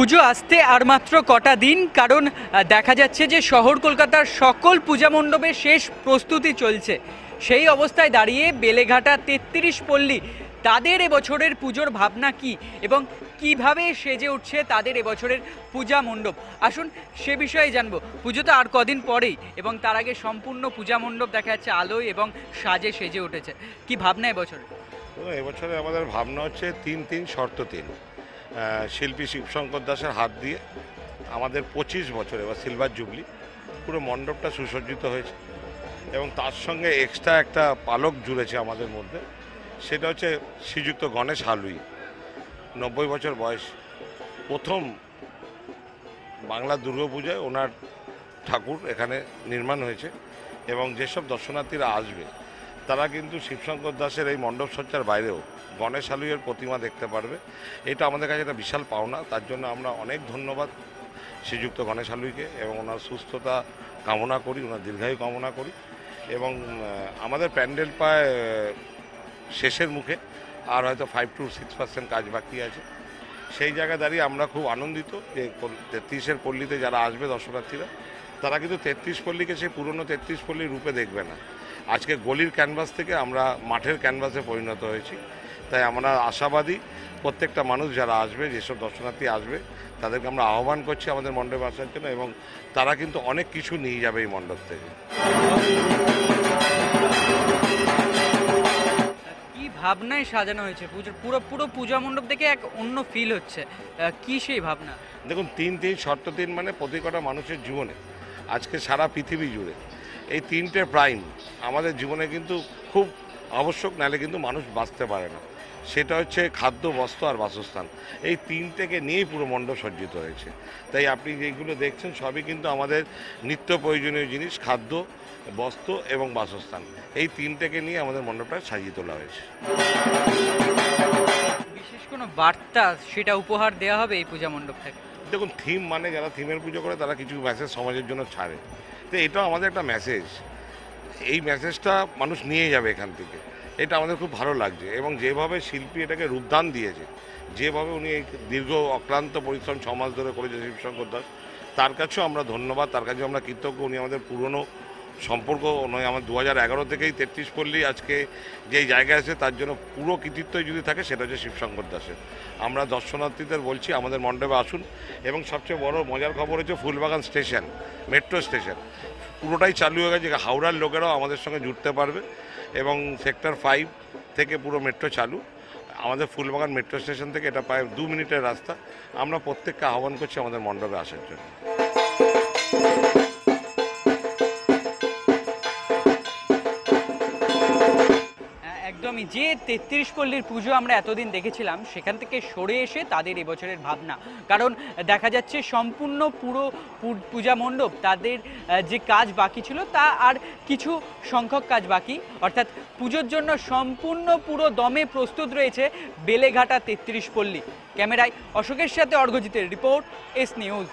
পুজো আসতে আর মাত্র কটা দিন, কারণ দেখা যাচ্ছে যে শহর কলকাতার সকল পূজা মণ্ডপে শেষ প্রস্তুতি চলছে। সেই অবস্থায় দাঁড়িয়ে বেলেঘাটা ৩৩ পল্লী তাদের এবছরের পুজোর ভাবনা কি এবং কিভাবে সেজে উঠছে তাদের এবছরের পূজা মণ্ডপ, আসুন সে বিষয়ে জানবো। পুজো তো আর কদিন পরেই, এবং তার আগে সম্পূর্ণ পূজা মণ্ডপ দেখা যাচ্ছে আলোয় এবং সাজে সেজে উঠেছে। কি ভাবনা এবছর? এবছরে আমাদের ভাবনা হচ্ছে ৩-৩ শর্ত ৩। শিল্পী শিবশঙ্কর দাসের হাত দিয়ে আমাদের ২৫ বছর এবার সিলভার জুবলি, পুরো মণ্ডপটা সুসজ্জিত হয়েছে এবং তার সঙ্গে এক্সট্রা একটা পালক জুড়েছে আমাদের মধ্যে। সেটা হচ্ছে শ্রীযুক্ত গণেশ হালুই, ৯০ বছর বয়স। প্রথম বাংলা দুর্গাপূজায় ওনার ঠাকুর এখানে নির্মাণ হয়েছে এবং যেসব দর্শনার্থীরা আসবে তারা কিন্তু শিবশঙ্কর দাসের এই মণ্ডপ সজ্জার বাইরেও গণেশ হালুইয়ের প্রতিমা দেখতে পারবে। এটা আমাদের কাছে একটা বিশাল পাওনা। তার জন্য আমরা অনেক ধন্যবাদ শ্রীযুক্ত গণেশ হালুইকে এবং ওনার সুস্থতা কামনা করি, ওনার দীর্ঘায়ু কামনা করি। এবং আমাদের প্যান্ডেল প্রায় শেষের মুখে, আর হয়তো 5-6% কাজ বাকি আছে। সেই জায়গায় দাঁড়িয়ে আমরা খুব আনন্দিত যে ৩৩-এর পল্লীতে যারা আসবে দর্শনার্থীরা, তারা কিন্তু ৩৩ পল্লীকে সেই পুরনো ৩৩ পল্লীর রূপে দেখবে না। আজকে গলির ক্যানভাস থেকে আমরা মাঠের ক্যানভাসে পরিণত হয়েছি। তাই আমরা আশাবাদী প্রত্যেকটা মানুষ যারা আসবে, যেসব দর্শনার্থী আসবে, তাদেরকে আমরা আহ্বান করছি আমাদের মণ্ডপে আসার জন্য, এবং তারা কিন্তু অনেক কিছু নিয়ে যাবে এই মণ্ডপ থেকে। কি ভাবনায় সাজানো হয়েছে পুরো পূজা মণ্ডপ দেখে এক অন্য ফিল হচ্ছে, কি সেই ভাবনা? দেখুন, ৩-৩ শর্ত ৩ মানে প্রতি কটা মানুষের জীবনে আজকে সারা পৃথিবী জুড়ে এই ৩টে প্রাইম আমাদের জীবনে কিন্তু খুব আবশ্যক, নাহলে কিন্তু মানুষ বাঁচতে পারে না। সেটা হচ্ছে খাদ্য, বস্ত্র আর বাসস্থান। এই ৩টেকে নিয়েই পুরো মণ্ডপ সজ্জিত হয়েছে। তাই আপনি যেগুলো দেখছেন সবই কিন্তু আমাদের নিত্য প্রয়োজনীয় জিনিস, খাদ্য, বস্ত্র এবং বাসস্থান। এই ৩টেকে নিয়ে আমাদের মণ্ডপটা সাজিয়ে তোলা হয়েছে। বিশেষ কোনো বার্তা সেটা উপহার দেওয়া হবে এই পূজা মণ্ডপ থেকে? দেখুন, থিম মানে যারা থিমের পুজো করে তারা কিছু মেসেজ সমাজের জন্য ছাড়ে, তো এটাও আমাদের একটা মেসেজ। এই মেসেজটা মানুষ নিয়ে যাবে এখান থেকে, এটা আমাদের খুব ভালো লাগছে। এবং যেভাবে শিল্পী এটাকে রূপদান দিয়েছে, যেভাবে উনি এই দীর্ঘ অক্লান্ত পরিশ্রম 6 মাস ধরে করেছে শিবশঙ্কর দাস, তার কাছেও আমরা ধন্যবাদ, তার কাছেও আমরা কৃতজ্ঞ। উনি আমাদের পুরনো সম্পর্ক নয়, আমার 2011 থেকেই ৩৩ পল্লী আজকে যেই জায়গায় আছে তার জন্য পুরো কৃতিত্বই যদি থাকে সেটা হচ্ছে শিবশঙ্কর দাসের। আমরা দর্শনার্থীদের বলছি আমাদের মণ্ডপে আসুন। এবং সবচেয়ে বড় মজার খবর হচ্ছে ফুলবাগান স্টেশন, মেট্রো স্টেশন পুরোটাই চালু হয়ে গেছে। হাওড়ার লোকেরাও আমাদের সঙ্গে জুড়তে পারবে এবং সেক্টর 5 থেকে পুরো মেট্রো চালু। আমাদের ফুলবাগান মেট্রো স্টেশন থেকে এটা প্রায় 2 মিনিটের রাস্তা। আমরা প্রত্যেককে আহ্বান করছি আমাদের মণ্ডপে আসার জন্য। একদমই, যে ৩৩ পল্লীর পুজো আমরা এতদিন দেখেছিলাম সেখান থেকে সরে এসে তাদের এবছরের ভাবনা, কারণ দেখা যাচ্ছে সম্পূর্ণ পুরো পূজা মণ্ডপ তাদের যে কাজ বাকি ছিল তা আর কিছু সংখ্যক কাজ বাকি, অর্থাৎ পুজোর জন্য সম্পূর্ণ পুরো দমে প্রস্তুত রয়েছে বেলেঘাটা ৩৩ পল্লী। ক্যামেরায় অশোকের সাথে অর্ঘ্যজিতের রিপোর্ট, এস নিউজ।